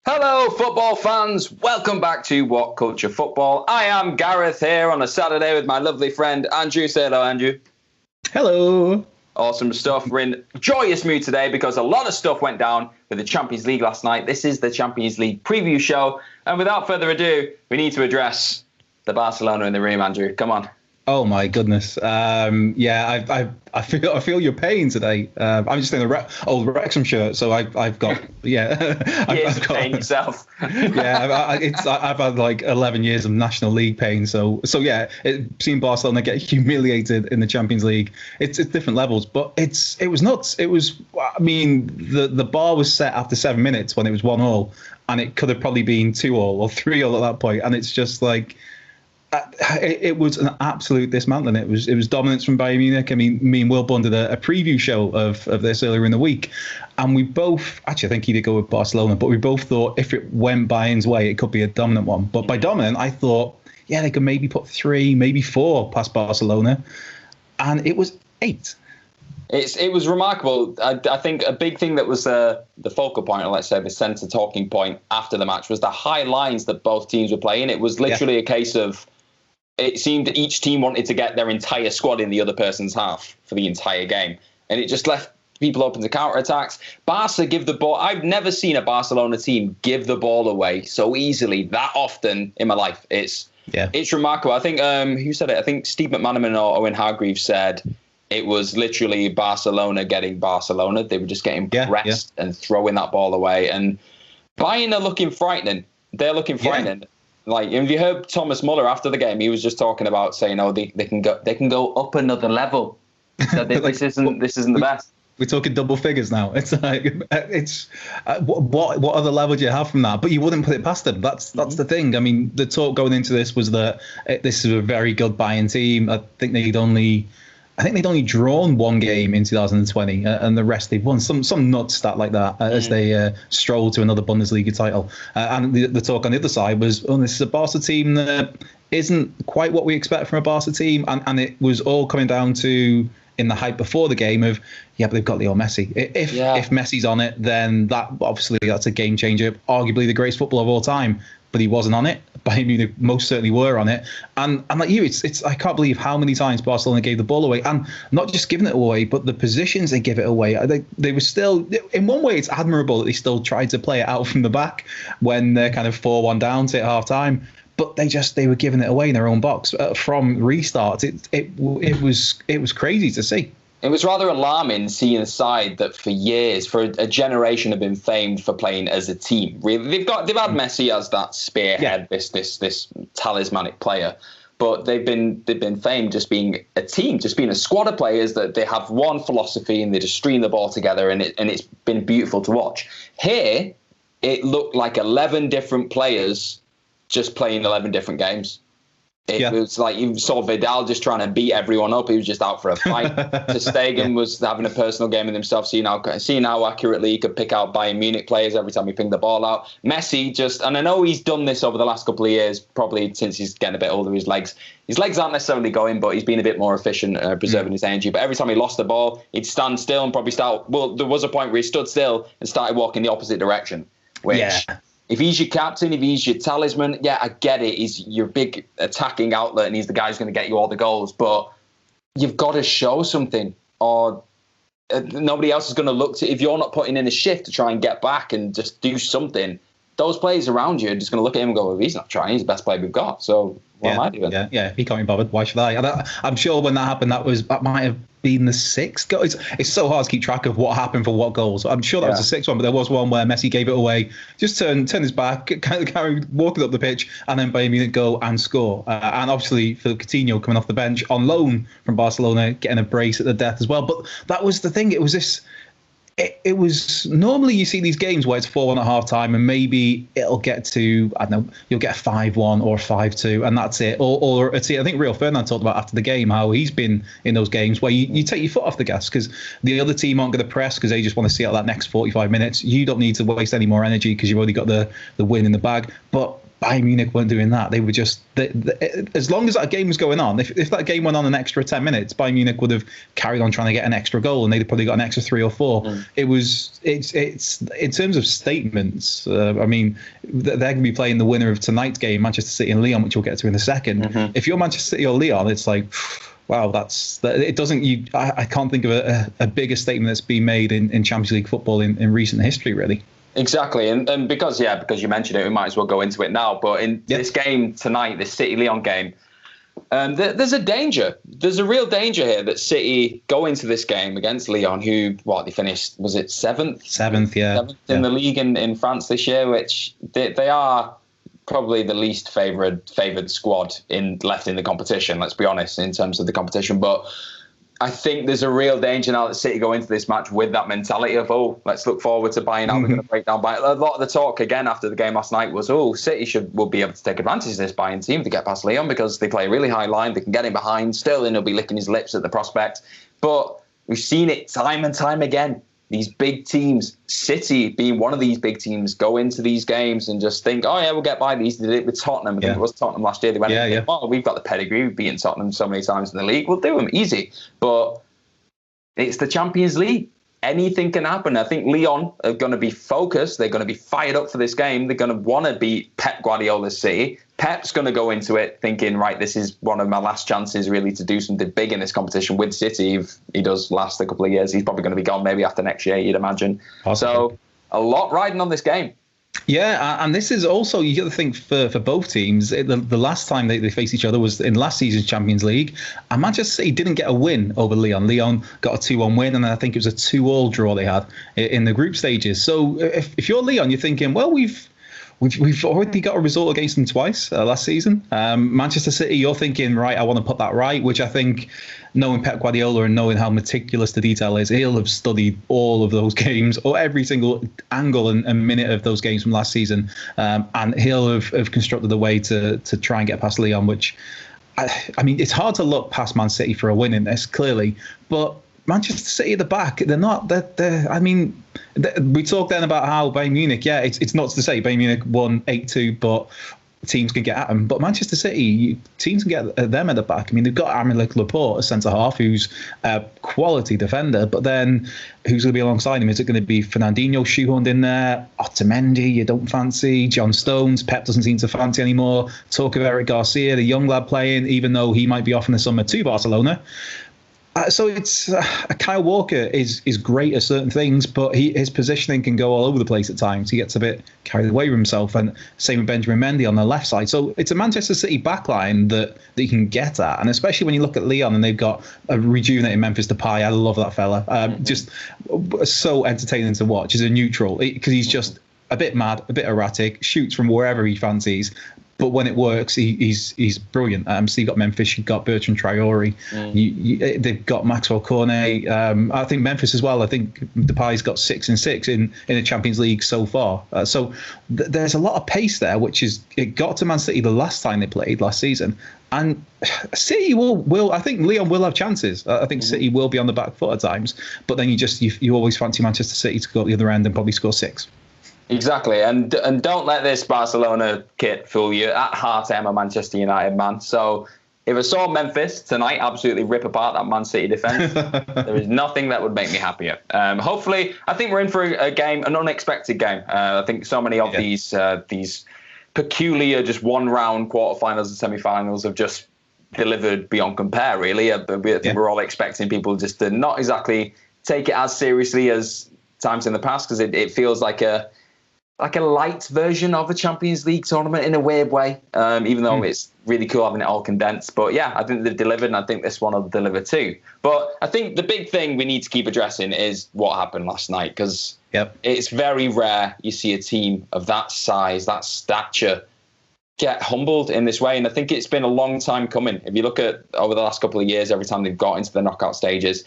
Hello, football fans. Welcome back to What Culture Football. I am Gareth here on a Saturday with my lovely friend Andrew. Say hello, Andrew. Hello. Awesome stuff. We're in joyous mood today because a lot of stuff went down with the Champions League last night. This is the Champions League preview show. And without further ado, we need to address the Barcelona in the room, Andrew. Come on. Oh my goodness! I feel your pain today. I'm just in a old Wrexham shirt, so I've got I've got pain yourself. I've had like 11 years of National League pain. So yeah, seeing Barcelona get humiliated in the Champions League, it's different levels, but it was nuts. It was, I mean, the bar was set after 7 minutes when it was 1-1, and it could have probably been 2-2 or 3-2 at that point, and it's just like. It was an absolute dismantling. It was dominance from Bayern Munich. I mean, me and Will Bunn did a preview show of this earlier in the week, and we both, actually I think he did go with Barcelona, but we both thought if it went Bayern's way, it could be a dominant one. But by dominant, I thought, yeah, they could maybe put 3, maybe 4 past Barcelona, and it was 8. It was remarkable. I think a big thing that was the focal point, or let's say the centre talking point after the match, was the high lines that both teams were playing. It was literally a case of, it seemed that each team wanted to get their entire squad in the other person's half for the entire game. And it just left people open to counterattacks. Barca give the ball. I've never seen a Barcelona team give the ball away so easily that often in my life. It's remarkable. I think, who said it? I think Steve McManaman or Owen Hargreaves said it was literally Barcelona getting Barcelona. They were just getting pressed and throwing that ball away. And Bayern are looking frightening. They're looking frightening. Yeah. Like, have you heard Thomas Muller after the game? He was just talking about saying, "Oh, they can go up another level. So this isn't the best." We're talking double figures now. It's like what other level do you have from that? But you wouldn't put it past them. That's the thing. I mean, the talk going into this was that this is a very good Bayern team. I think they'd only drawn 1 game in 2020, and the rest they've won. Some nuts stat like that as they stroll to another Bundesliga title. And the talk on the other side was, oh, this is a Barca team that isn't quite what we expect from a Barca team. And it was all coming down to, in the hype before the game, of, but they've got Leo Messi. If Messi's on it, then that's a game changer. Arguably the greatest footballer of all time. But he wasn't on it. Bayern Munich most certainly were on it. And like you, it's I can't believe how many times Barcelona gave the ball away, and not just giving it away, but the positions they give it away. They were still, in one way, it's admirable that they still tried to play it out from the back when they're kind of 4-1 down to half time. But they were giving it away in their own box from restart. It was crazy to see. It was rather alarming seeing a side that for years, for a generation, have been famed for playing as a team. Really, they've had Messi as that spearhead, this talismanic player, but they've been famed just being a team, just being a squad of players that they have one philosophy and they just stream the ball together, and it's been beautiful to watch. Here, it looked like 11 different players just playing 11 different games. It was like you saw Vidal just trying to beat everyone up. He was just out for a fight. Ter Stegen was having a personal game with himself, seeing how accurately he could pick out Bayern Munich players every time he pinged the ball out. Messi and I know he's done this over the last couple of years, probably since he's getting a bit older. His legs aren't necessarily going, but he's been a bit more efficient preserving his energy. But every time he lost the ball, he'd stand still and probably start. Well, there was a point where he stood still and started walking the opposite direction, which. Yeah. If he's your captain, if he's your talisman, I get it. He's your big attacking outlet and he's the guy who's going to get you all the goals. But you've got to show something, or nobody else is going to look to. If you're not putting in a shift to try and get back and just do something, those players around you are just going to look at him and go, well, he's not trying. He's the best player we've got. So what am I doing? Yeah. He can't be bothered. Why should I? And I'm sure when that happened, that might have been the 6th goal. It's so hard to keep track of what happened for what goals. I'm sure that was the 6th one, but there was one where Messi gave it away, just turned his back, kind of walking up the pitch, and then Bayern Munich go and score. And obviously, Philippe Coutinho coming off the bench on loan from Barcelona, getting a brace at the death as well. But that was the thing. It was this. It was normally you see these games where it's 4-1 at half time and maybe it'll get to, I don't know, you'll get a 5-1 or a 5-2 and that's it. Or I think Rio Ferdinand talked about after the game how he's been in those games where you take your foot off the gas because the other team aren't going to press because they just want to see out that next 45 minutes. You don't need to waste any more energy because you've already got the win in the bag. But Bayern Munich weren't doing that. They were just as long as that game was going on. If that game went on an extra 10 minutes, Bayern Munich would have carried on trying to get an extra goal, and they'd probably got an extra 3 or 4. It's in terms of statements. I mean, they're going to be playing the winner of tonight's game, Manchester City and Lyon, which we'll get to in a second. If you're Manchester City or Lyon, it's like, wow, it doesn't. I can't think of a bigger statement that's been made in Champions League football in recent history, really. Exactly, and because you mentioned it, we might as well go into it now. But in this game tonight, this City-Lyon game, there's a danger. There's a real danger here that City go into this game against Lyon, who they finished, was it seventh? Seventh in the league in France this year, which they are probably the least favoured squad left in the competition. Let's be honest, in terms of the competition, but I think there's a real danger now that City go into this match with that mentality of, let's look forward to Bayern. Now we're going to break down Bayern. A lot of the talk again after the game last night was, City will be able to take advantage of this Bayern team to get past Lyon because they play a really high line. They can get in behind. Sterling will be licking his lips at the prospect. But we've seen it time and time again. These big teams, City being one of these big teams, go into these games and just think, we'll get by these. They did it with Tottenham. I think it was Tottenham last year. They went, we've got the pedigree. We've beaten Tottenham so many times in the league. We'll do them easy. But it's the Champions League. Anything can happen. I think Lyon are going to be focused. They're going to be fired up for this game. They're going to want to beat Pep Guardiola's City. Pep's going to go into it thinking, right, this is one of my last chances really to do something big in this competition with City. If he does last a couple of years, he's probably going to be gone maybe after next year, you'd imagine. Possibly. So a lot riding on this game. Yeah, and this is also, you got to think for both teams, the last time they faced each other was in last season's Champions League, and Manchester City didn't get a win over Lyon. Lyon got a 2-1 win, and I think it was a 2-2 draw they had in the group stages. So if you're Lyon, you're thinking, well, we've already got a result against them twice last season. Manchester City, you're thinking, right, I want to put that right, which I think, knowing Pep Guardiola and knowing how meticulous the detail is, he'll have studied all of those games, or every single angle and minute of those games from last season, and he'll have constructed a way to try and get past Lyon, which, I mean, it's hard to look past Man City for a win in this, clearly, but Manchester City at the back, they're not. I mean, we talked then about how Bayern Munich. Yeah, it's not to say Bayern Munich won 8-2, but teams can get at them. But Manchester City, teams can get at them at the back. I mean, they've got Aymeric Laporte, a centre half, who's a quality defender. But then, who's going to be alongside him? Is it going to be Fernandinho shoehorned in there? Otamendi, you don't fancy. John Stones, Pep doesn't seem to fancy anymore. Talk of Eric Garcia, the young lad playing, even though he might be off in the summer to Barcelona. So it's Kyle Walker is great at certain things, but his positioning can go all over the place at times. He gets a bit carried away with himself, and same with Benjamin Mendy on the left side. So it's a Manchester City backline that you can get at, and especially when you look at Lyon and they've got a rejuvenated Memphis Depay. I love that fella. Just so entertaining to watch as a neutral, because he's just a bit mad, a bit erratic, shoots from wherever he fancies. But when it works, he's brilliant. So you've got Memphis, you've got Bertrand Traore, they've got Maxwell Cornet. I think Memphis as well. I think Depay's got 6 and 6 in the Champions League so far. So there's a lot of pace there, it got to Man City the last time they played last season. And City will I think Lyon will have chances. I think City will be on the back foot at times. But then you always fancy Manchester City to go at the other end and probably score 6. Exactly, and don't let this Barcelona kit fool you. At heart, I'm a Manchester United man. So if I saw Memphis tonight absolutely rip apart that Man City defence, there is nothing that would make me happier. Hopefully, I think we're in for a game, an unexpected game. I think so many of these peculiar, just one-round quarterfinals and semi-finals have just delivered beyond compare, really. I think we're all expecting people just to not exactly take it as seriously as times in the past, because it feels like a light version of a Champions League tournament in a weird way, even though it's really cool having it all condensed. But yeah, I think they've delivered, and I think this one will deliver too. But I think the big thing we need to keep addressing is what happened last night, because it's very rare you see a team of that size, that stature, get humbled in this way. And I think it's been a long time coming. If you look at over the last couple of years, every time they've got into the knockout stages,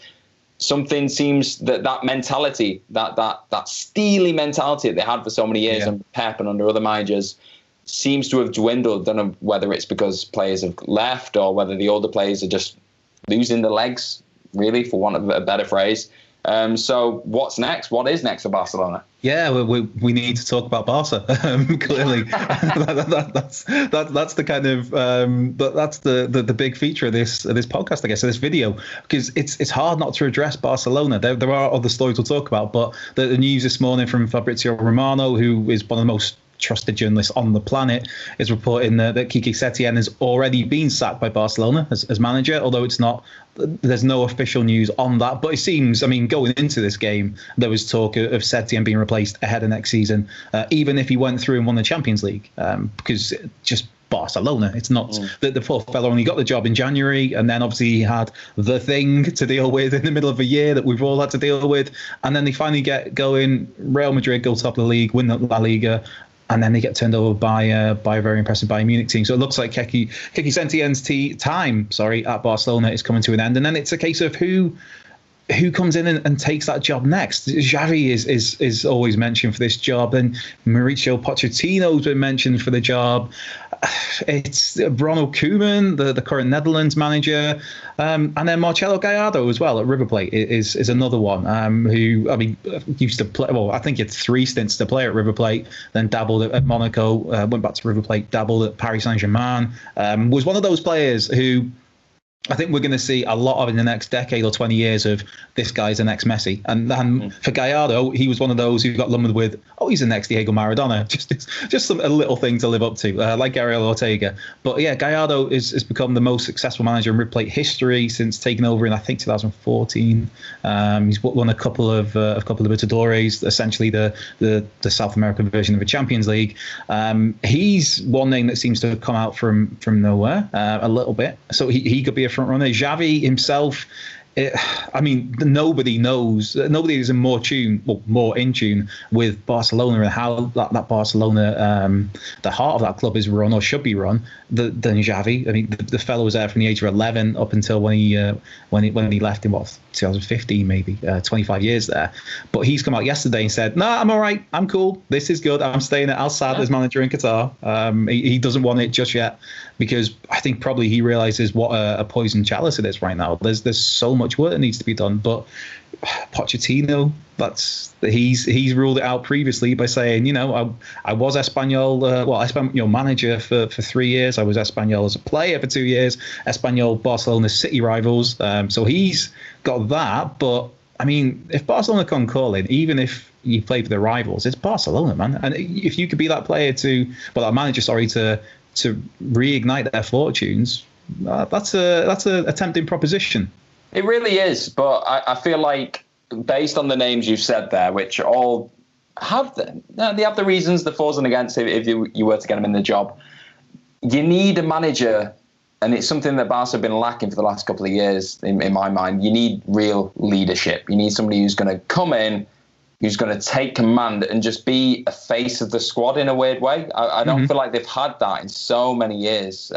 something seems that mentality, that steely mentality that they had for so many years under Pep and under other managers, seems to have dwindled. I don't know whether it's because players have left or whether the older players are just losing the legs, really, for want of a better phrase. So what's next? What is next for Barcelona? Yeah, we need to talk about Barca. Clearly, that's the kind of that's the big feature of this podcast, I guess, of this video, because it's hard not to address Barcelona. There are other stories we'll talk about, but the news this morning from Fabrizio Romano, who is one of the most trusted journalists on the planet, is reporting that Quique Setién has already been sacked by Barcelona as manager, although there's no official news on that. But it seems, I mean, going into this game, there was talk of Setién being replaced ahead of next season, even if he went through and won the Champions League, because just Barcelona. It's not that the poor fella only got the job in January, and then obviously he had the thing to deal with in the middle of a year that we've all had to deal with, and then they finally get going. Real Madrid go top of the league, win the La Liga, and then they get turned over by a very impressive Bayern Munich team. So it looks like Quique Setién's time at Barcelona is coming to an end. And then it's a case of who comes in and takes that job next. Xavi is always mentioned for this job, and Mauricio Pochettino's been mentioned for the job. It's Ronald Koeman, the current Netherlands manager, and then Marcelo Gallardo as well at River Plate is another one who, I mean, used to play. Well, I think he had 3 stints to play at River Plate, then dabbled at Monaco, went back to River Plate, dabbled at Paris Saint-Germain. Was one of those players who I think we're going to see a lot of in the next decade or 20 years of this guy's the next Messi. And then for Gallardo, he was one of those who got lumbered with, he's the next Diego Maradona. Just a little thing to live up to, like Gabriel Ortega. But yeah, Gallardo has become the most successful manager in River Plate history since taking over in, I think, 2014. He's won a couple of Libertadores, essentially the South American version of the Champions League. He's one name that seems to have come out from nowhere a little bit. So he could be a front runner. Xavi himself, nobody is more in tune with Barcelona and how that Barcelona, the heart of that club is run or should be run, than Xavi. I mean, the fellow was there from the age of 11 up until when he left in 2015, maybe 25 years there. But he's come out yesterday and said, "No, I'm all right. I'm cool. This is good. I'm staying at Al Sadd as manager in Qatar." He doesn't want it just yet, because I think probably he realizes what a poison chalice it is right now. There's so much work that needs to be done. But Pochettino, he's ruled it out previously by saying, I was Espanyol manager for 3 years. I was Espanyol as a player for 2 years. Espanyol, Barcelona, city rivals. So he's got that. But I mean, if Barcelona come calling, even if you play for the rivals, it's Barcelona, man. And if you could be that manager, to reignite their fortunes, that's a tempting proposition. It really is, but I feel like based on the names you've said there, which all have they have the reasons, the fors and against, if you were to get them in the job, you need a manager, and it's something that Barca have been lacking for the last couple of years, in my mind. You need real leadership. You need somebody who's going to come in, who's going to take command and just be a face of the squad in a weird way. I don't feel like they've had that in so many years.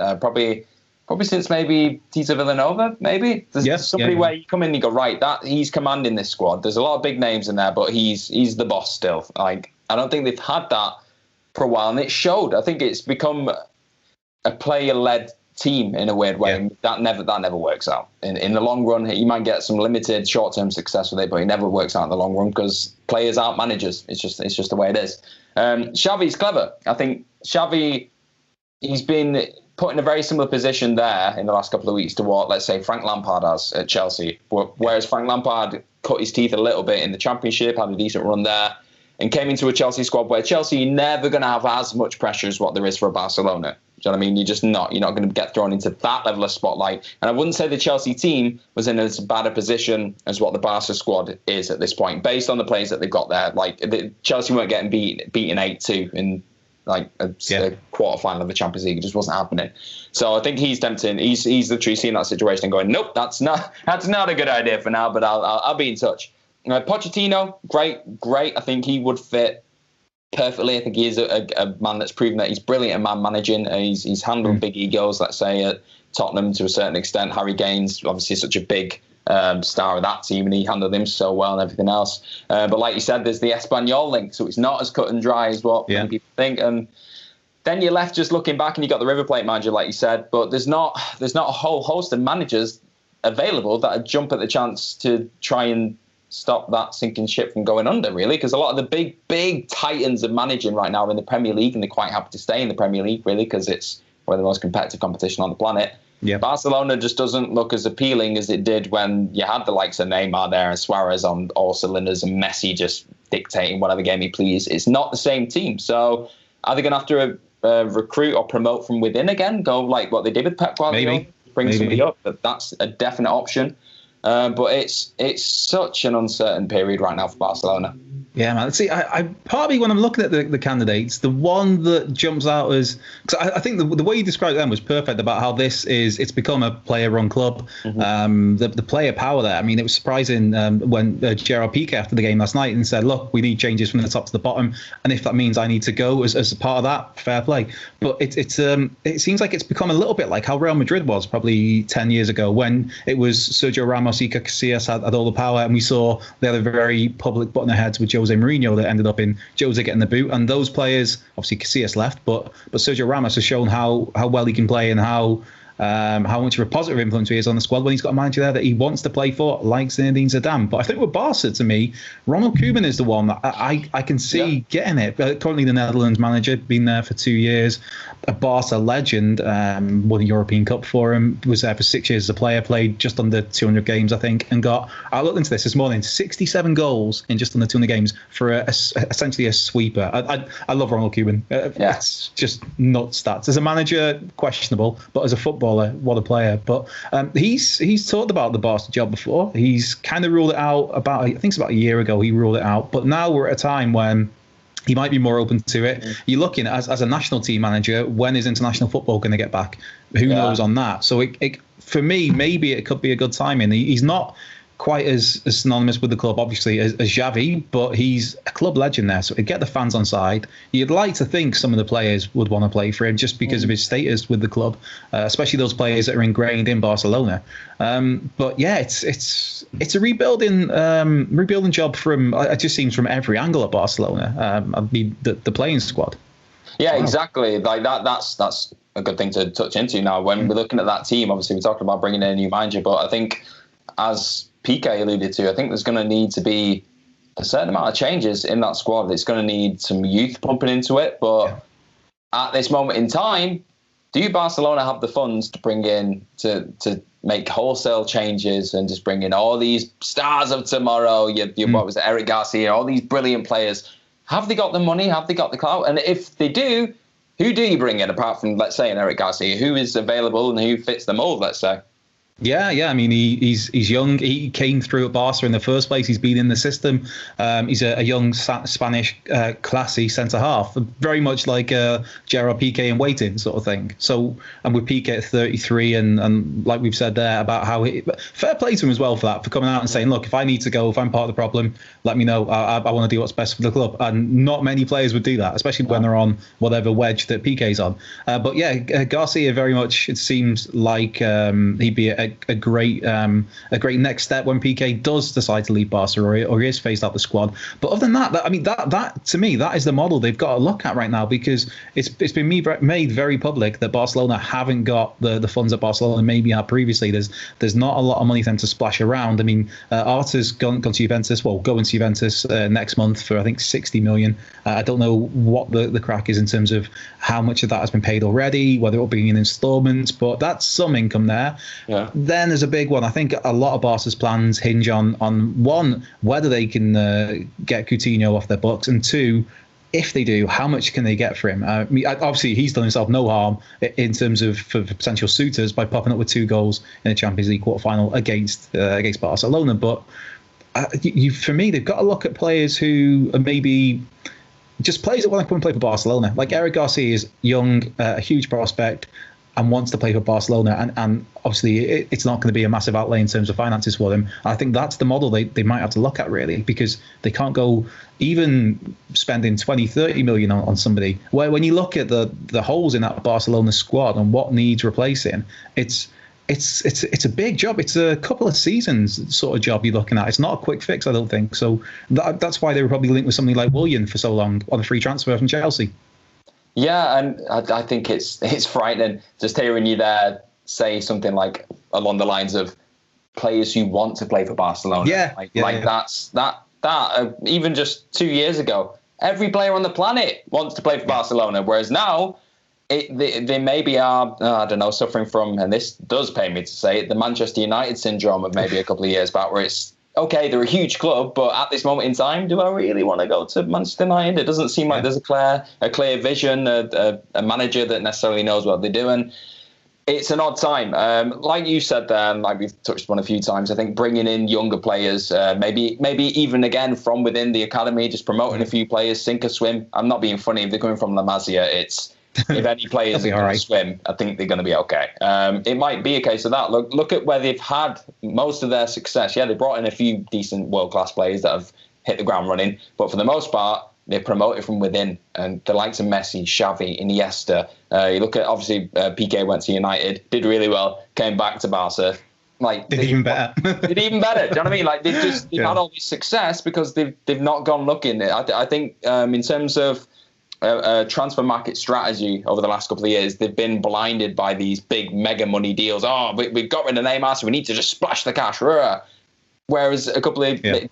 Probably since maybe Tito Villanova, maybe. There's somebody where you come in and you go, right, he's commanding this squad. There's a lot of big names in there, but he's the boss still. Like, I don't think they've had that for a while, and it showed. I think it's become a player-led team in a weird way. Yeah. That never works out. In the long run, you might get some limited short-term success with it, but it never works out in the long run because players aren't managers. It's just the way it is. Xavi's clever. I think Xavi, he's been put in a very similar position there in the last couple of weeks to what, let's say, Frank Lampard has at Chelsea. Whereas Frank Lampard cut his teeth a little bit in the Championship, had a decent run there, and came into a Chelsea squad where Chelsea are never going to have as much pressure as what there is for Barcelona. Do you know what I mean? You're not going to get thrown into that level of spotlight. And I wouldn't say the Chelsea team was in as bad a position as what the Barca squad is at this point, based on the players that they've got there. Like, Chelsea weren't getting beaten 8-2 in a quarter-final of the Champions League. It just wasn't happening. So I think he's tempting. He's literally seeing that situation and going, nope, that's not a good idea for now, but I'll be in touch. Pochettino, great. I think he would fit perfectly. I think he is a man that's proven that he's brilliant at man managing. He's handled big egos, let's say, at Tottenham to a certain extent. Harry Kane's obviously such a big star of that team, and he handled him so well and everything else. But like you said, there's the Espanyol link, so it's not as cut and dry as what many people think. And then you're left just looking back, and you got the River Plate manager, like you said. But there's not a whole host of managers available that would jump at the chance to try and stop that sinking ship from going under, really, because a lot of the big titans of managing right now are in the Premier League, and they're quite happy to stay in the Premier League, really, because it's one of the most competitive competition on the planet. Yeah. Barcelona just doesn't look as appealing as it did when you had the likes of Neymar there and Suarez on all cylinders and Messi just dictating whatever game he please. It's not the same team. So are they going to have to recruit or promote from within again? Go like what they did with Pep Guardiola? Bring somebody up. But that's a definite option. But it's such an uncertain period right now for Barcelona. Yeah, man. See, I partly when I'm looking at the candidates, the one that jumps out as, because I think the way you described them was perfect about how it's become a player-run club. Mm-hmm. The player power there. I mean, it was surprising when Gerard Piqué after the game last night and said, "Look, we need changes from the top to the bottom, and if that means I need to go as a part of that, fair play." But it seems like it's become a little bit like how Real Madrid was probably 10 years ago when it was Sergio Ramos, Iker Casillas had all the power, and we saw they had a very public button of heads with Jose Mourinho that ended up in Jose getting the boot. And those players, obviously Casillas left, but Sergio Ramos has shown how well he can play and how much of a positive influence he is on the squad when he's got a manager there that he wants to play for, like Zinedine Zidane. But I think with Barca, to me, Ronald Koeman is the one that I can see getting it. Currently the Netherlands manager, been there for 2 years, a Barca legend, won a European Cup for him, was there for 6 years as a player, played just under 200 games, I think, and I looked into this morning, 67 goals in just under 200 games for essentially a sweeper. I love Ronald Koeman. It's just nuts stats. As a manager, questionable, but as a footballer, what a player. But he's talked about the Barca job before. He's kind of ruled it out I think it's about a year ago he ruled it out. But now we're at a time when he might be more open to it. You're looking as a national team manager, when is international football going to get back? Who knows on that? So it for me, maybe it could be a good timing. He's not quite as synonymous with the club, obviously, as Xavi, but he's a club legend there, so it'd get the fans on side. You'd like to think some of the players would want to play for him just because of his status with the club, especially those players that are ingrained in Barcelona. But yeah, it's a rebuilding job from, it just seems, from every angle at Barcelona. I mean, the playing squad. Yeah, exactly. Like that's a good thing to touch into now. When we're looking at that team, obviously we talked about bringing in a new manager, but I think, as Piqué alluded to, I think there's going to need to be a certain amount of changes in that squad. It's going to need some youth pumping into it. But at this moment in time, do Barcelona have the funds to bring in, to make wholesale changes and just bring in all these stars of tomorrow? What was it, Eric Garcia, all these brilliant players. Have they got the money? Have they got the clout? And if they do, who do you bring in apart from, let's say, an Eric Garcia? Who is available and who fits the mold, let's say? Yeah. I mean, he's young. He came through at Barca in the first place. He's been in the system. He's a young Spanish, classy centre half, very much like Gerard Piqué in waiting sort of thing. So, and with Piqué at 33, and like we've said there about how fair play to him as well for that, for coming out and saying, look, if I need to go, if I'm part of the problem, let me know. I want to do what's best for the club. And not many players would do that, especially when they're on whatever wedge that Piqué's on. But yeah, Garcia very much, it seems like he'd be a great next step when Piqué does decide to leave Barca or he is phased out the squad. But other than that, I mean, that to me, that is the model they've got to look at right now, because it's been made very public that Barcelona haven't got the funds that Barcelona maybe had previously. There's not a lot of money for them to splash around. I mean, Arta's gone to Juventus. Well, going to Juventus next month for I think 60 million. I don't know what the crack is in terms of how much of that has been paid already, whether it'll be in installments, but that's some income there. Yeah. Then there's a big one. I think a lot of Barca's plans hinge on one, whether they can get Coutinho off their books, and two, if they do, how much can they get for him? I mean, obviously, he's done himself no harm in terms of for potential suitors by popping up with 2 goals in the Champions League quarterfinal against Barcelona. But for me, they've got to look at players who are maybe just players that want to come and play for Barcelona. Like Eric Garcia is young, a huge prospect, and wants to play for Barcelona, and obviously it's not going to be a massive outlay in terms of finances for them. I think that's the model they might have to look at, really, because they can't go even spending 20-30 million on somebody. When you look at the holes in that Barcelona squad and what needs replacing, it's a big job. It's a couple of seasons sort of job you're looking at. It's not a quick fix, I don't think. So that's why they were probably linked with somebody like Willian for so long on a free transfer from Chelsea. Yeah, and I think it's frightening just hearing you there say something like along the lines of players who want to play for Barcelona. Even just 2 years ago, every player on the planet wants to play for Barcelona. Whereas now, they maybe are, I don't know, suffering from, and this does pain me to say it, the Manchester United syndrome of maybe a couple of years back, where it's, okay, they're a huge club, but at this moment in time, do I really want to go to Manchester United? It doesn't seem like there's a clear vision, a manager that necessarily knows what they're doing. It's an odd time. Like you said there, like we've touched on a few times, I think bringing in younger players, maybe even again from within the academy, just promoting a few players, sink or swim. I'm not being funny. If they're coming from La Masia, it's... if any players can swim, I think they're going to be okay. It might be a case of that. Look at where they've had most of their success. Yeah, they brought in a few decent world-class players that have hit the ground running, but for the most part, they're promoted from within. And the likes of Messi, Xavi, Iniesta. You look at, obviously, Piqué went to United, did really well, came back to Barca. Did even better. Did even better. Do you know what I mean? Like they've had all this success because they've not gone looking. I think in terms of transfer market strategy over the last couple of years, they've been blinded by these big mega money deals. We got rid of Neymar, so we need to just splash the cash. Whereas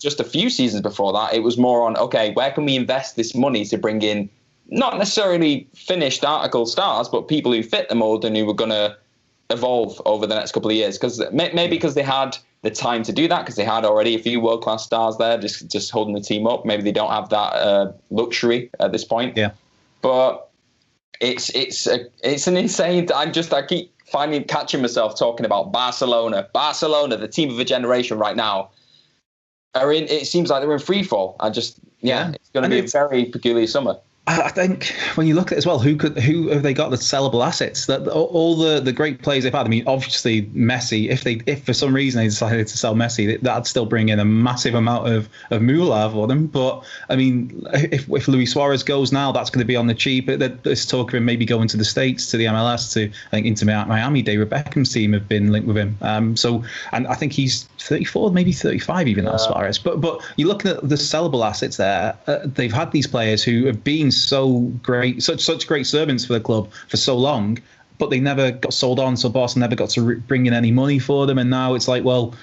just a few seasons before that, it was more on, okay, where can we invest this money to bring in not necessarily finished article stars, but people who fit the mold and who were going to evolve over the next couple of years? Because maybe because they had the time to do that, because they had already a few world-class stars there just holding the team up. Maybe they don't have that luxury at this point. Yeah. But it's an insane... I keep catching myself talking about Barcelona, the team of a generation right now. It seems like they're in free fall. It's going to be a very peculiar summer. I think when you look at it as well, who have they got the sellable assets? That all the great players they've had. I mean, obviously Messi. If for some reason they decided to sell Messi, that'd still bring in a massive amount of moolah for them. But I mean, if Luis Suarez goes now, that's going to be on the cheap. There's talk of him maybe going to the States, to the MLS, to I think into Miami. David Beckham's team have been linked with him. And I think he's 34, maybe 35 even now, Suarez. But you're looking at the sellable assets there. They've had these players who have been so great, such great servants for the club for so long, but they never got sold on. So Barca never got to bring in any money for them. And now it's like, well,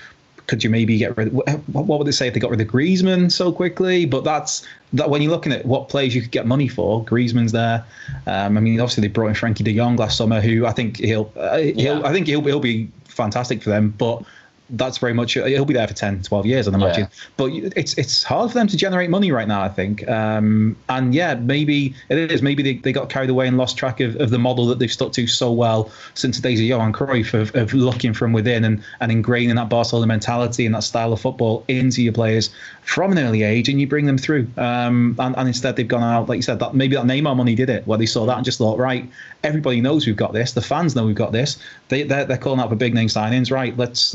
could you maybe get rid of, what would they say if they got rid of Griezmann so quickly? But that when you're looking at what players you could get money for, Griezmann's there. I mean, obviously they brought in Frankie de Jong last summer, who I think he'll be fantastic for them, but that's very much, he'll be there for 10, 12 years, I'd imagine. But it's hard for them to generate money right now, I think. Maybe it is. Maybe they got carried away and lost track of the model that they've stuck to so well since the days of Johan Cruyff of looking from within and ingraining that Barcelona mentality and that style of football into your players from an early age, and you bring them through. And instead they've gone out, like you said, that maybe that Neymar money did it, where they saw that and just thought, right, everybody knows we've got this. The fans know we've got this. They're calling out for big name signings. Right, let's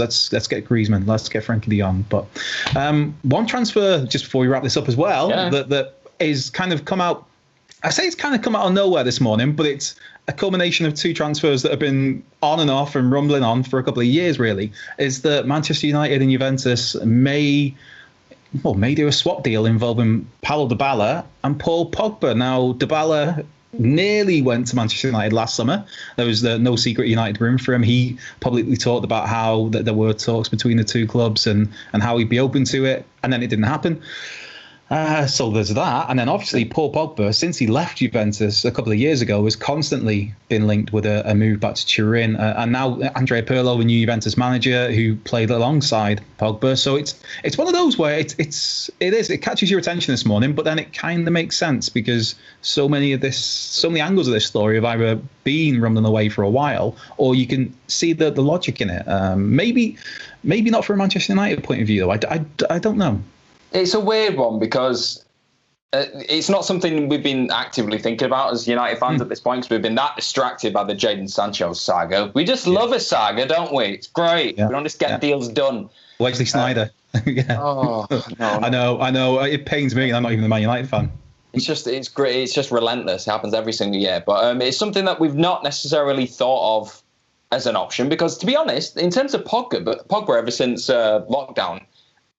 get Griezmann, let's get Frankie de Jong. But one transfer, just before we wrap this up as well, that is kind of come out. I say it's kind of come out of nowhere this morning, but it's a culmination of two transfers that have been on and off and rumbling on for a couple of years, really, is that Manchester United and Juventus may do a swap deal involving Paulo Dybala and Paul Pogba. Now, Dybala nearly went to Manchester United last summer. There was no secret United room for him. He publicly talked about how that there were talks between the two clubs and how he'd be open to it, and then it didn't happen. So there's that. And then obviously Paul Pogba, since he left Juventus a couple of years ago, has constantly been linked with a move back to Turin. And now Andrea Pirlo, the new Juventus manager, who played alongside Pogba. So it's one of those where it catches your attention this morning, but then it kind of makes sense because so many angles of this story have either been rumbling away for a while, or you can see the logic in it. Maybe not from a Manchester United point of view, though. I don't know. It's a weird one because it's not something we've been actively thinking about as United fans at this point, because we've been that distracted by the Jadon Sancho saga. We just love a saga, don't we? It's great. We don't just get deals done. Wesley Sneijder. No. I know. It pains me. I'm not even a Man United fan. It's great. It's just relentless. It happens every single year. But it's something that we've not necessarily thought of as an option because, to be honest, in terms of Pogba ever since lockdown,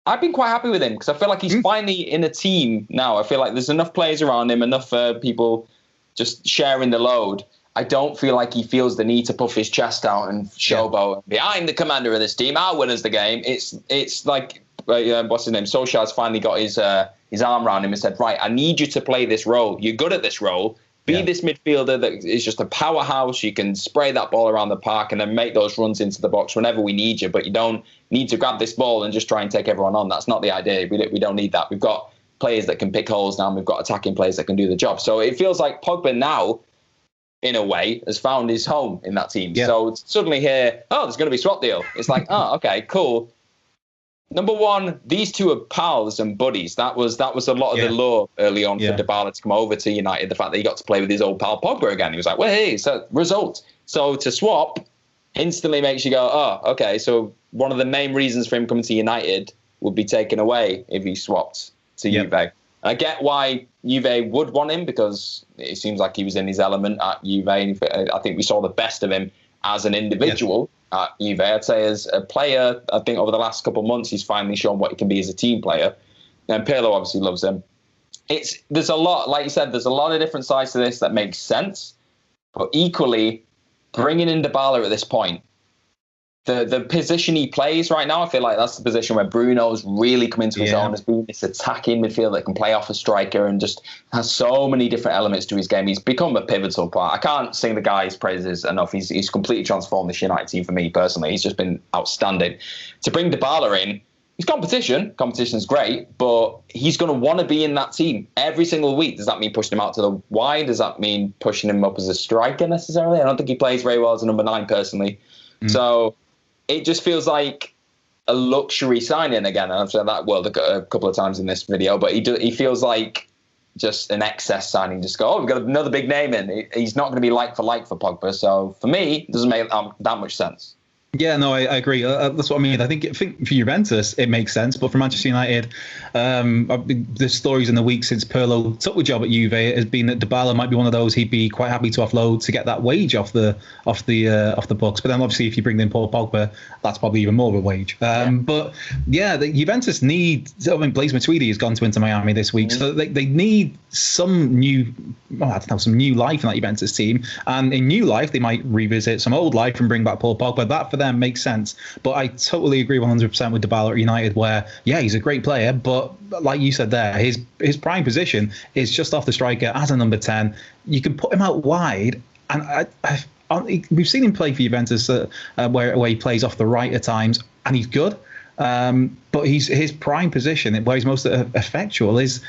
I've been quite happy with him because I feel like he's finally in a team now. I feel like there's enough players around him, enough people just sharing the load. I don't feel like he feels the need to puff his chest out and showboat and be, I'm the commander of this team, I'll win us the game. It's like, what's his name? Solskjaer's finally got his arm around him and said, right, I need you to play this role. You're good at this role. Be this midfielder that is just a powerhouse. You can spray that ball around the park and then make those runs into the box whenever we need you. But you don't need to grab this ball and just try and take everyone on. That's not the idea. We don't need that. We've got players that can pick holes now. And we've got attacking players that can do the job. So it feels like Pogba now, in a way, has found his home in that team. Yeah. So suddenly here, there's going to be a swap deal. It's like, okay, cool. Number one, these two are pals and buddies. That was a lot of the lure early on for Dybala to come over to United. The fact that he got to play with his old pal Pogba again. He was like, well, hey, so result. So to swap instantly makes you go, okay. So one of the main reasons for him coming to United would be taken away if he swapped to Juve. I get why Juve would want him, because it seems like he was in his element at Juve. I think we saw the best of him as an individual. At Juve. I'd say as a player, I think over the last couple of months, he's finally shown what he can be as a team player. And Paulo obviously loves him. There's a lot, like you said, there's a lot of different sides to this that makes sense. But equally, bringing in Dybala at this point, the position he plays right now, I feel like that's the position where Bruno's really come into his own as being this attacking midfielder that can play off a striker and just has so many different elements to his game. He's become a pivotal part. I can't sing the guy's praises enough. He's completely transformed this United team for me personally. He's just been outstanding. To bring Dybala in, he's competition. Competition's great, but he's going to want to be in that team every single week. Does that mean pushing him out to the wide? Does that mean pushing him up as a striker necessarily? I don't think he plays very well as a number 9 personally. So it just feels like a luxury signing again. And I've said that word a couple of times in this video, but he feels like just an excess signing. Just go, we've got another big name in. He's not going to be like for Pogba. So for me, it doesn't make that much sense. Yeah, no, I agree. That's what I mean. I think for Juventus, it makes sense. But for Manchester United, the stories in the week since Pirlo took the job at Juve has been that Dybala might be one of those he'd be quite happy to offload to get that wage off the books. But then obviously, if you bring in Paul Pogba, that's probably even more of a wage. But yeah, the Juventus need. I mean, Blaise Matuidi has gone to Inter Miami this week, so they need some new life in that Juventus team. And in new life, they might revisit some old life and bring back Paul Pogba. That for them makes sense. But I totally agree 100% with Dybala at United, where he's a great player, but like you said there, his prime position is just off the striker as a number 10. You can put him out wide, and we've seen him play for Juventus where he plays off the right at times, and he's good. But his prime position, where he's most effectual, is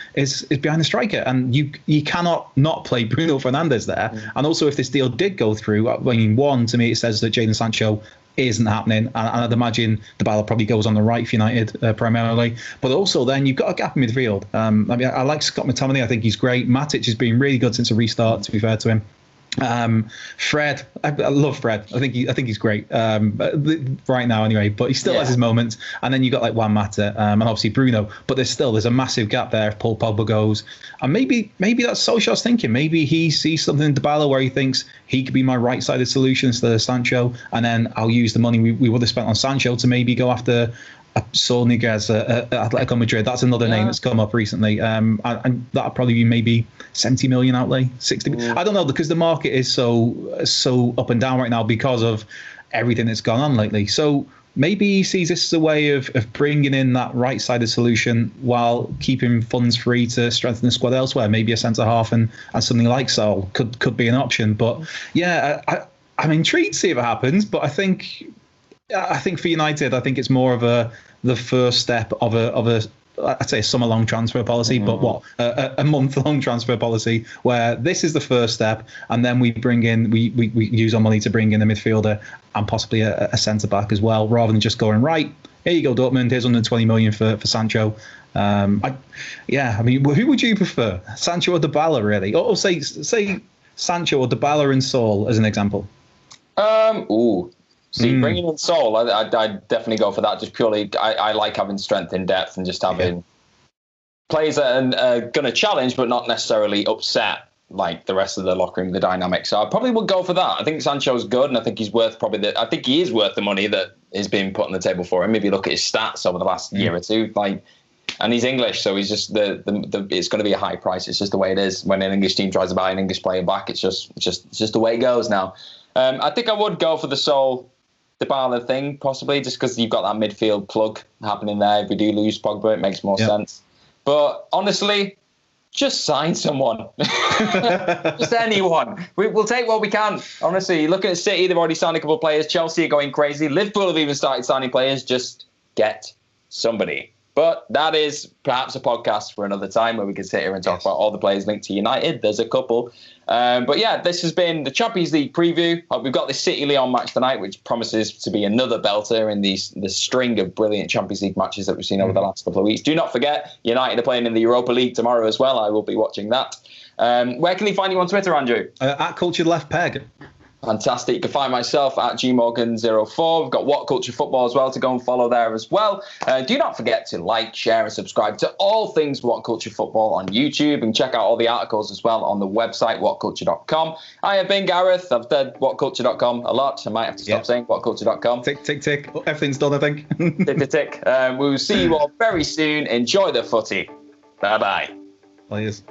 behind the striker, and you cannot not play Bruno Fernandes there. And also, if this deal did go through, I mean, one, to me it says that Jadon Sancho isn't happening, and I'd imagine Dybala probably goes on the right for United primarily. But also, then you've got a gap in midfield. I mean, I like Scott McTominay. I think he's great. Matic has been really good since the restart, to be fair to him. Fred, I love Fred. I think he's great right now anyway, but he still has his moments. And then you got like Juan Mata and obviously Bruno, but there's a massive gap there if Paul Pogba goes. And maybe that's Solskjaer's thinking. Maybe he sees something in Dybala where he thinks he could be my right-sided solution instead of Sancho, and then I'll use the money we would have spent on Sancho to maybe go after Saul Niguez at Atletico Madrid. That's another name that's come up recently. And that'll probably be maybe 70 million outlay, 60. I don't know, because the market is so up and down right now because of everything that's gone on lately. So maybe he sees this as a way of bringing in that right-sided solution while keeping funds free to strengthen the squad elsewhere. Maybe a centre-half and something like Saul could be an option. But yeah, I'm intrigued to see if it happens, but I think for United, I think it's more of the first step of a I'd say a summer-long transfer policy, but a month-long transfer policy, where this is the first step, and then we use our money to bring in a midfielder and possibly a centre-back as well, rather than just going, right, here you go, Dortmund, here's 120 million for Sancho. I mean, who would you prefer, Sancho or Dybala, really? Or say Sancho or Dybala and Saul as an example. Bringing in Saul, I'd definitely go for that. Just purely, I like having strength in depth and just having players that are going to challenge, but not necessarily upset like the rest of the locker room, the dynamic. So I probably would go for that. I think Sancho's good, and I think he's worth I think he is worth the money that is being put on the table for him. If you look at his stats over the last year or two, like And he's English, so he's just it's going to be a high price. It's just the way it is. When an English team tries to buy an English player back, it's just the way it goes now. I think I would go for the sole Dybala thing, possibly, just because you've got that midfield plug happening there. If we do lose Pogba, it makes more sense. But honestly, just sign someone. Just anyone. We'll take what we can. Honestly, looking at City, they've already signed a couple of players. Chelsea are going crazy. Liverpool have even started signing players. Just get somebody. But that is perhaps a podcast for another time where we can sit here and talk about all the players linked to United. There's a couple. But yeah, this has been the Champions League preview. We've got this City-Lyon match tonight, which promises to be another belter in the string of brilliant Champions League matches that we've seen over the last couple of weeks. Do not forget, United are playing in the Europa League tomorrow as well. I will be watching that. Where can they find you on Twitter, Andrew? At Cultured Left Peg. Fantastic. You can find myself at gmorgan04. We've got What Culture Football as well to go and follow there as well. Do not forget to like, share and subscribe to all things What Culture Football on YouTube, and check out all the articles as well on the website, whatculture.com. I have been Gareth. I've said whatculture.com a lot. I might have to stop saying whatculture.com. Tick, tick, tick. Everything's done, I think. Tick, tick, tick. We will see you all very soon. Enjoy the footy. Bye-bye. Players.